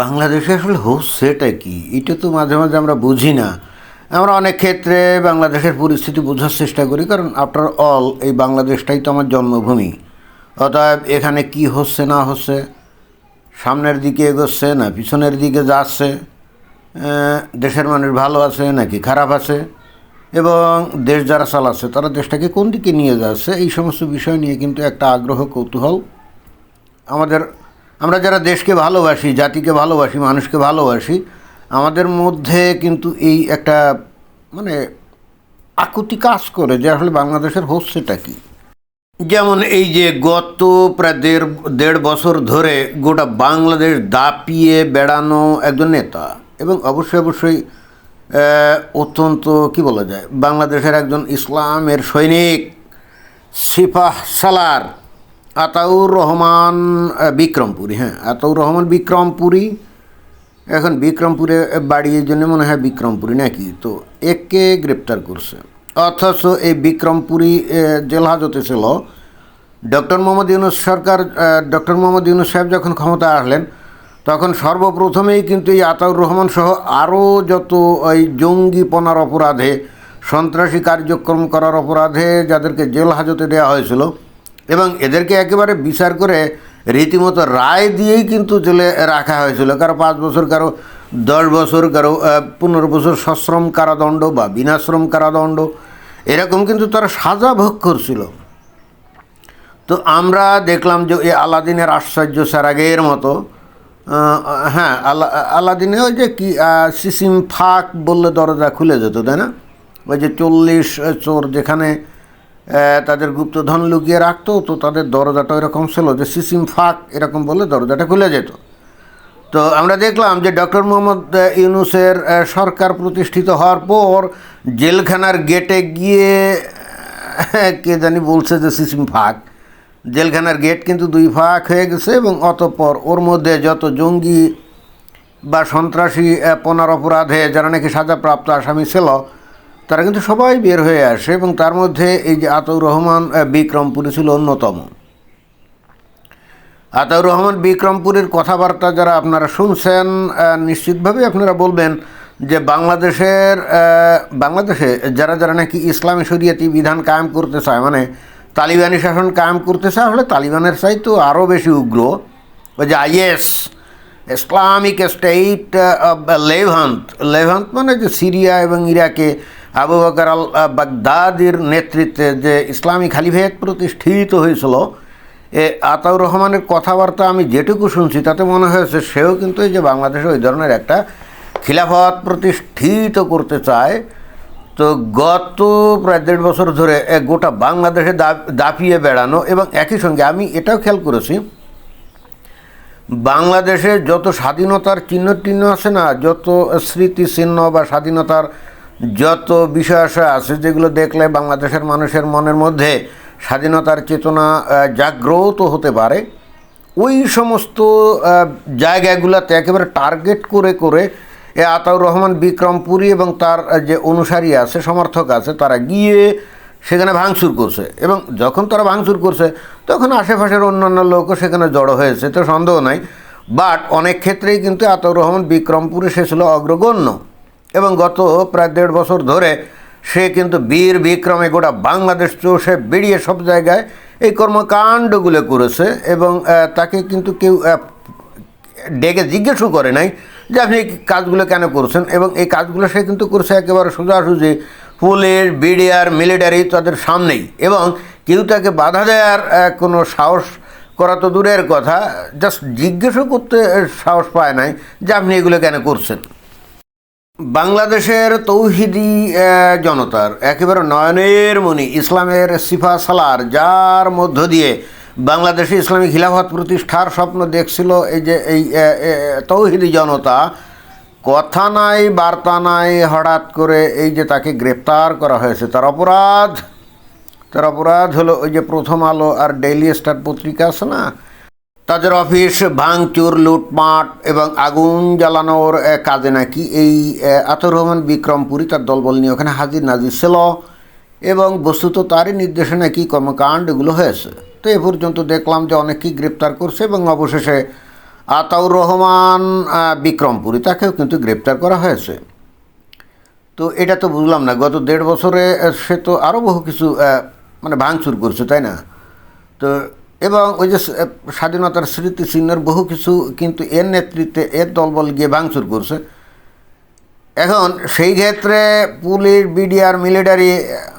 বাংলাদেশে আসলে হচ্ছেটা কি এটা তো মাঝে মাঝে আমরা বুঝি না। আমরা অনেক ক্ষেত্রে বাংলাদেশের পরিস্থিতি বোঝার চেষ্টা করি, কারণ আফটার অল এই বাংলাদেশটাই তো আমার জন্মভূমি। অতএব এখানে কি হচ্ছে না হচ্ছে, সামনের দিকে এগোচ্ছে না পিছনের দিকে যাচ্ছে, দেশের মানুষ ভালো আছে নাকি খারাপ আছে, এবং দেশ যারা চালাচ্ছে তারা দেশটাকে কোন দিকে নিয়ে যাচ্ছে, এই সমস্ত বিষয় নিয়ে কিন্তু একটা আগ্রহ কৌতূহল আমাদের, আমরা যারা দেশকে ভালোবাসি, জাতিকে ভালোবাসি, মানুষকে ভালোবাসি, আমাদের মধ্যে কিন্তু এই একটা মানে আকুতি কাজ করে যে আসলে বাংলাদেশের হচ্ছেটা কি। যেমন এই যে গত প্রায় দেড় বছর ধরে গোটা বাংলাদেশ দাপিয়ে বেড়ানো একজন নেতা, এবং অবশ্যই অবশ্যই অত্যন্ত কি বলা যায়, বাংলাদেশের একজন ইসলামের সৈনিক, সিপাহ সালার আতাউর রহমান বিক্রমপুরী। হ্যাঁ, আতাউর রহমান বিক্রমপুরী, এখন বিক্রমপুরে বাড়ি, এই জন্য মনে হয় বিক্রমপুরী নাকি, তো একে গ্রেপ্তার করছে। অথচ এই বিক্রমপুরী জেল হাজতে ছিল ডক্টর মোহাম্মদ ইউনূস সরকার। ডক্টর মোহাম্মদ ইউনূস সাহেব যখন ক্ষমতায় আসলেন তখন সর্বপ্রথমেই কিন্তু এই আতাউর রহমান সহ আরও যত ওই জঙ্গিপনার অপরাধে, সন্ত্রাসী কার্যক্রম করার অপরাধে যাদেরকে জেল হাজতে দেওয়া হয়েছিল, এবং এদেরকে একেবারে বিচার করে রীতিমতো রায় দিয়েই কিন্তু জেলে রাখা হয়েছিল। কারো 5 বছর, কারো 10 বছর, কারো 15 বছর সশ্রম কারাদণ্ড বা বিনাশ্রম কারাদণ্ড, এরকম কিন্তু তারা সাজা ভোগ করছিল। তো আমরা দেখলাম যে এই আলাদিনের আশ্চর্য সেরাগের মতো, হ্যাঁ, আলাদিনে ওই যে কি সিসিম ফাঁক বললে দরজা খুলে যেত, তাই না? ওই যে 40 চোর যেখানে তাদের গুপ্তধন লুকিয়ে রাখতো, তো তাদের দরজাটা এরকম ছিল যে সিসিম ফাঁক এরকম বললে দরজাটা খুলে যেত। তো আমরা দেখলাম যে ডক্টর মোহাম্মদ ইউনূসের সরকার প্রতিষ্ঠিত হওয়ার পর জেলখানার গেটে গিয়ে কে জানি বলছে যে সিসিম ফাঁক, জেলখানার গেট কিন্তু 2 ফাঁক হয়ে গেছে, এবং অতঃপর ওর মধ্যে যত জঙ্গি বা সন্ত্রাসী পনার অপরাধে যারা নাকি সাজাপ্রাপ্ত আসামি ছিল তারা কিন্তু সবাই বের হয়ে আসে, এবং তার মধ্যে এই যে আতাউর রহমান বিক্রমপুরী ছিল অন্যতম। আতাউর রহমান বিক্রমপুরীর কথাবার্তা যারা আপনারা শুনছেন, নিশ্চিতভাবেই আপনারা বলবেন যে বাংলাদেশে যারা যারা নাকি ইসলামী শরিয়তি বিধান কায়েম করতে চায়, মানে তালিবানি শাসন কায়েম করতে চায়, আসলে তালিবানের চাইতেও আরও বেশি উগ্র, ওই যে is, Islamic state of Levant মানে যে সিরিয়া এবং ইরাকে আবু বকর আল বাগদাদির নেতৃত্বে যে ইসলামী খালিফাত প্রতিষ্ঠিত হয়েছিল, আতাউর রহমানের কথাবার্তা আমি যেটুকু শুনছি তাতে মনে হয়েছে সেও কিন্তু এই যে বাংলাদেশে ওই ধরনের একটা খিলাফত প্রতিষ্ঠিত করতে চায়। তো গত প্রায় 1.5 বছর ধরে গোটা বাংলাদেশে দাপিয়ে বেড়ানো, এবং একই সঙ্গে আমি এটাও খেয়াল করেছি, বাংলাদেশে যত স্বাধীনতার চিহ্ন আছে না, যত স্মৃতিচিহ্ন বা স্বাধীনতার যত বিষয় আশয় আছে যেগুলো দেখলে বাংলাদেশের মানুষের মনের মধ্যে স্বাধীনতার চেতনা জাগ্রত হতে পারে, ওই সমস্ত জায়গাগুলোতে একেবারে টার্গেট করে করে আতাউর রহমান বিক্রমপুরী এবং তার যে অনুসারী আছে, সমর্থক আছে, তারা গিয়ে সেখানে ভাঙচুর করছে। এবং যখন তারা ভাঙচুর করছে তখন আশেপাশের অন্যান্য লোকও সেখানে জড়ো হয়েছে, তো সন্দেহ নাই। বাট অনেক ক্ষেত্রেই কিন্তু আতাউর রহমান বিক্রমপুরী সে ছিল অগ্রগণ্য, এবং গত প্রায় 1.5 বছর ধরে সে কিন্তু বীর বিক্রমে গোটা বাংলাদেশ চষে বেরিয়ে সব জায়গায় এই কর্মকাণ্ডগুলো করেছে, এবং তাকে কিন্তু কেউ ডেকে জিজ্ঞেসও করে নাই যে আপনি এই কাজগুলো কেন করছেন, এবং এই কাজগুলো সে কিন্তু করছে একেবারে সোজাসুজি পুলিশ, বিডিআর, মিলিটারি তাদের সামনেই, এবং কেউ তাকে বাধা দেওয়ার কোনো সাহস করা তো দূরের কথা, জাস্ট জিজ্ঞেসও করতে সাহস পায় নাই যে আপনি এগুলো কেন করছেন। বাংলাদেশের তৌহিদি জনতার একেবারে নয়নের মণি ইসলামের সিফা সালার, যার মধ্য দিয়ে বাংলাদেশে ইসলামী খিলাফত প্রতিষ্ঠার স্বপ্ন দেখছিল এই যে এই তৌহিদি জনতা, কথা নাই বার্তা নাই, হঠাৎ করে এই যে তাকে গ্রেপ্তার করা হয়েছে। তার অপরাধ হলো ওই যে প্রথম আলো আর ডেইলি স্টার পত্রিকা আছে না, তাদের অফিস ভাঙচুর, লুটপাট এবং আগুন জ্বালানোর কাজে নাকি এই আতাউর রহমান বিক্রমপুরী তার দলবল নিয়ে ওখানে হাজির নাজির ছিল, এবং বস্তুত তারই নির্দেশে নাকি কর্মকাণ্ডগুলো হয়েছে। তো এ পর্যন্ত দেখলাম যে অনেকেই গ্রেপ্তার করছে, এবং অবশেষে আতাউর রহমান বিক্রমপুরী, তাকেও কিন্তু গ্রেপ্তার করা হয়েছে। তো এটা তো বুঝলাম না, গত 1.5 বছরে সে তো আরও বহু কিছু মানে ভাঙচুর করছে, তাই না? তো এবং ওই যে স্বাধীনতার স্মৃতিচিহ্নের বহু কিছু কিন্তু এর নেতৃত্বে এর দলবল গিয়ে ভাঙচুর করছে। এখন সেই ক্ষেত্রে পুলিশ, বিডিআর, মিলিটারি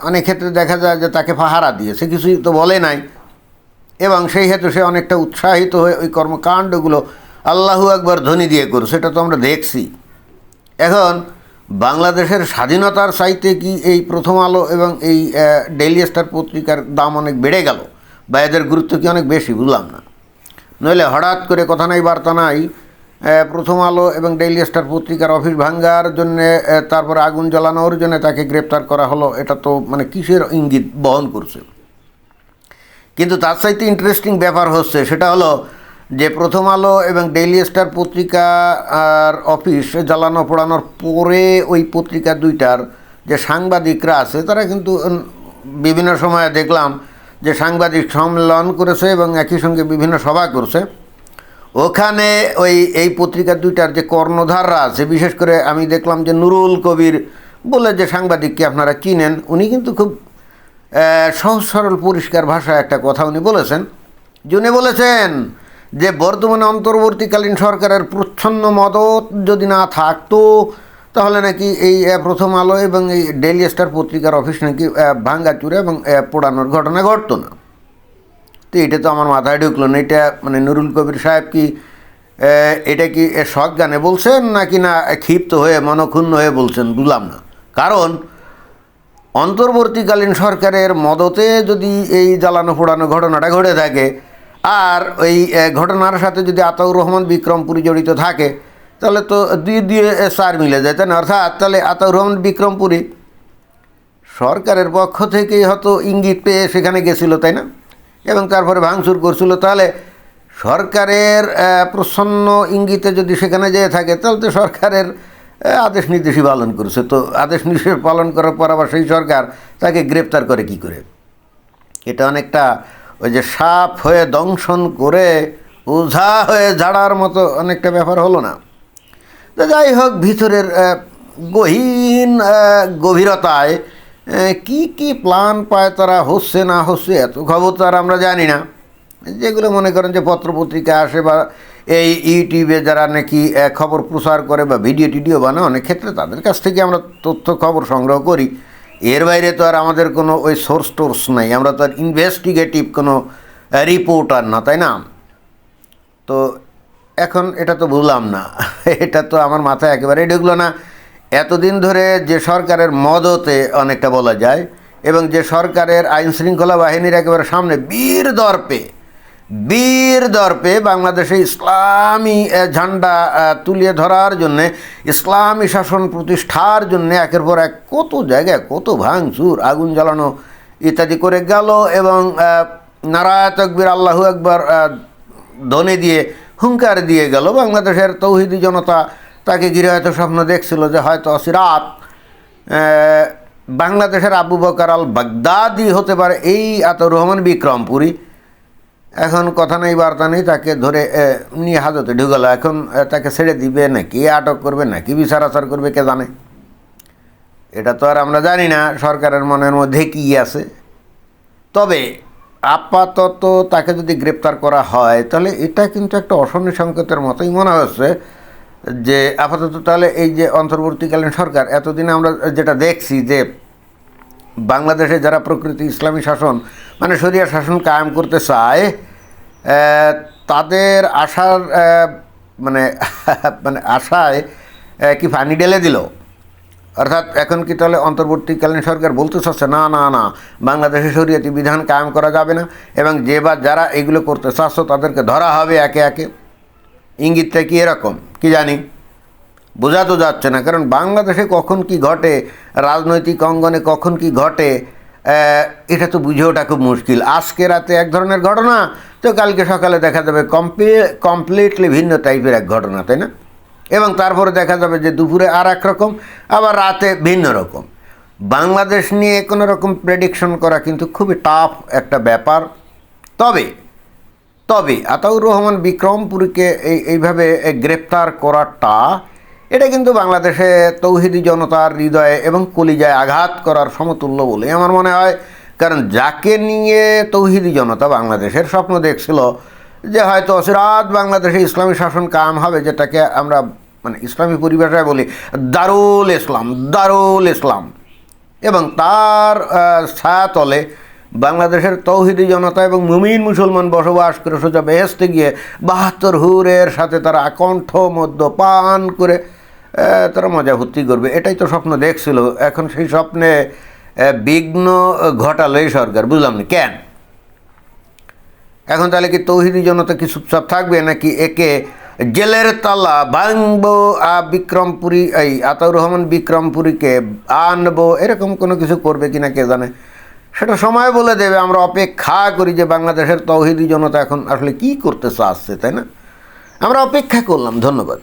অনেক ক্ষেত্রে দেখা যায় যে তাকে পাহারা দিয়েছে, কিছুই তো বলে নাই। এবং সেই হেতু সে অনেকটা উৎসাহিত হয়ে ওই কর্মকাণ্ডগুলো আল্লাহু আকবার ধ্বনি দিয়ে করছে, সেটা তো আমরা দেখছি। এখন বাংলাদেশের স্বাধীনতার চাইতে কি এই প্রথম আলো এবং এই ডেইলি স্টার পত্রিকার দাম অনেক বেড়ে গেল, বা এদের গুরুত্ব কি অনেক বেশি? বুঝলাম না। নইলে হঠাৎ করে কথা নাই বার্তা নাই প্রথম আলো এবং ডেইলি স্টার পত্রিকার অফিস ভাঙ্গার জন্যে, তারপরে আগুন জ্বালানোর জন্য তাকে গ্রেপ্তার করা হলো, এটা তো মানে কিসের ইঙ্গিত বহন করছে? কিন্তু তার চাইতে ইন্টারেস্টিং ব্যাপার হচ্ছে সেটা হলো যে প্রথম আলো এবং ডেইলি স্টার পত্রিকা আর অফিস জ্বালানো পোড়ানোর পরে ওই পত্রিকা দুইটার যে সাংবাদিকরা আছে তারা কিন্তু বিভিন্ন সময়ে দেখলাম যে সাংবাদিক সম্মেলন করেছে এবং একই সঙ্গে বিভিন্ন সভা করছে। ওখানে এই পত্রিকা দুইটার যে কর্ণধাররা আছে, বিশেষ করে আমি দেখলাম যে নুরুল কবির বলে যে সাংবাদিককে আপনারা চিনেন, উনি কিন্তু খুব সহজ সরল পরিষ্কার ভাষায় একটা কথা উনি বলেছেন যে বর্তমানে অন্তর্বর্তীকালীন সরকারের প্রচ্ছন্ন মদত যদি না থাকতো তাহলে নাকি এই প্রথম আলো এবং এই ডেইলি স্টার পত্রিকার অফিস নাকি ভাঙ্গাচুরে এবং পোড়ানোর ঘটনা ঘটতো না। তো এটা তো আমার মাথায় ঢুকলো না। এটা মানে নুরুল কবির সাহেব কি এটা কি সজ্ঞানে বলছেন নাকি না ক্ষিপ্ত হয়ে মনক্ষুণ্ণ হয়ে বলছেন, বুঝলাম না। কারণ অন্তর্বর্তীকালীন সরকারের মদতে যদি এই জ্বালানো পোড়ানো ঘটনাটা ঘটে থাকে আর ওই ঘটনার সাথে যদি আতাউর রহমান বিক্রমপুরী জড়িত থাকে তাহলে তো দুই চার মিলে যায়, তাই না? অর্থাৎ তাহলে আতাউর রহমান বিক্রমপুরী সরকারের পক্ষ থেকেই হয়তো ইঙ্গিত পেয়ে সেখানে গেছিলো, তাই না? এবং তারপরে ভাঙচুর করছিল। তাহলে সরকারের প্রচ্ছন্ন ইঙ্গিতে যদি সেখানে যেয়ে থাকে তাহলে তো সরকারের আদেশ নির্দেশই পালন করছে। তো আদেশ নির্দেশ পালন করার পর আবার সেই সরকার তাকে গ্রেপ্তার করে কি করে? এটা অনেকটা ওই যে সাপ হয়ে দংশন করে ওঝা হয়ে ঝাড়ার মতো অনেকটা ব্যাপার হলো না? তো যাই হোক, ভিতরের গহীন গভীরতায় কি কি প্ল্যান পায় তারা, হচ্ছে না হচ্ছে এত খবর তো আর আমরা জানি না। যেগুলো মনে করেন যে পত্রপত্রিকা আসে বা এই ইউটিউবে যারা নাকি খবর প্রচার করে বা ভিডিও টিডিও বানায়, অনেক ক্ষেত্রে তাদের কাছ থেকে আমরা তথ্য খবর সংগ্রহ করি। এর বাইরে তো আর আমাদের কোনো ওই সোর্স টোর্স নাই, আমরা তো আর ইনভেস্টিগেটিভ কোনো রিপোর্টার না, তাই না? তো এখন এটা তো বুঝলাম না, এটা তো আমার মাথায় একেবারেই ঢুকলো না। এতদিন ধরে যে সরকারের মদতে অনেকটা বলা যায় এবং যে সরকারের আইনশৃঙ্খলা বাহিনীর একেবারে সামনে বীর দর্পে বাংলাদেশে ইসলামী ঝান্ডা তুলিয়ে ধরার জন্যে, ইসলামী শাসন প্রতিষ্ঠার জন্যে একের পর এক কত জায়গায় কত ভাঙচুর, আগুন জ্বালানো ইত্যাদি করে গেল এবং নারায়ে তাকবীর আল্লাহু আকবার ধ্বনি দিয়ে হুঙ্কার দিয়ে গেল। বাংলাদেশের তৌহিদি জনতা তাকে ঘিরে হয়তো স্বপ্ন দেখছিল যে হয়তো অচিরাত বাংলাদেশের আবু বকর আল বাগদাদি হতে পারে এই আতাউর রহমান বিক্রমপুরী। এখন কথা নেই বার্তা নেই, তাকে ধরে নিয়ে হাজতে ঢুকালো। এখন তাকে ছেড়ে দিবে নাকি আটক করবে নাকি বিচার আচার করবে কে জানে? এটা তো আর আমরা জানি না সরকারের মনের মধ্যে কী আছে। তবে আপাতত তাকে যদি গ্রেপ্তার করা হয় তাহলে এটা কিন্তু একটা অশনি সংকেতের মতোই মনে হচ্ছে যে আপাতত তাহলে এই যে অন্তর্বর্তীকালীন সরকার, এতদিনে আমরা যেটা দেখছি যে বাংলাদেশে যারা প্রকৃতি ইসলামী শাসন মানে শরিয়া শাসন কায়েম করতে চায় তাদের আশার মানে আশায় কি পানি ঢেলে দিল। অর্থাৎ এখন কি তাহলে অন্তর্বর্তীকালীন সরকার বলতে চাচ্ছে না না না বাংলাদেশে শরিয়তি বিধান কায়েম করা যাবে না এবং যে বা যারা এগুলো করতে চাচ্ছ তাদেরকে ধরা হবে একে একে? ইঙ্গিতটা কি এরকম? কি জানি, বোঝা তো যাচ্ছে না। কারণ বাংলাদেশে কখন কি ঘটে, রাজনৈতিক অঙ্গনে কখন কি ঘটে এটা তো বুঝে ওঠা খুব মুশকিল। আজকে রাতে এক ধরনের ঘটনা তো কালকে সকালে দেখা যাবে কমপ্লিটলি ভিন্ন টাইপের এক ঘটনা, তাই না? এবং তারপরে দেখা যাবে যে দুপুরে আর এক রকম, আবার রাতে ভিন্ন রকম। বাংলাদেশ নিয়ে কোনো রকম প্রেডিকশন করা কিন্তু খুবই টাফ একটা ব্যাপার। তবে আতাউর রহমান বিক্রমপুরীকে এইভাবে গ্রেপ্তার করাটা এটা কিন্তু বাংলাদেশে তৌহিদি জনতার হৃদয়ে এবং কলিজায় আঘাত করার সমতুল্য বলে আমার মনে হয়। কারণ যাকে নিয়ে তৌহিদি জনতা বাংলাদেশের স্বপ্ন দেখছিল যে হয়তো অচিরাত বাংলাদেশে ইসলামী শাসন কায়েম হবে, যেটাকে আমরা মানে ইসলামী পরিভাষায় বলি দারুল ইসলাম, দারুল ইসলাম, এবং তার ছায়াতলে বাংলাদেশের তৌহিদি জনতা এবং মুমিন মুসলমান বসবাস করে সোজা বেহেস্তে গিয়ে 72 হুরের সাথে তারা আকণ্ঠ মদ্যপান করে তারা মজা ভর্তি করবে, এটাই তো স্বপ্ন দেখছিল। এখন সেই স্বপ্নে বিঘ্ন ঘটালো এই সরকার, বুঝলাম না কেন। এখন তাহলে কি তৌহিদি জনতা কি চুপচাপ থাকবে, নাকি একে জেলের তালা ভাঙবো, বিক্রমপুরী এই আতাউর রহমান বিক্রমপুরীকে আনবো, এরকম কোনো কিছু করবে কিনা কে জানে, সেটা সময় বলে দেবে। আমরা অপেক্ষা করি যে বাংলাদেশের তৌহিদি জনতা এখন আসলে কি করতে চাচ্ছে, তাই না? আমরা অপেক্ষা করলাম। ধন্যবাদ।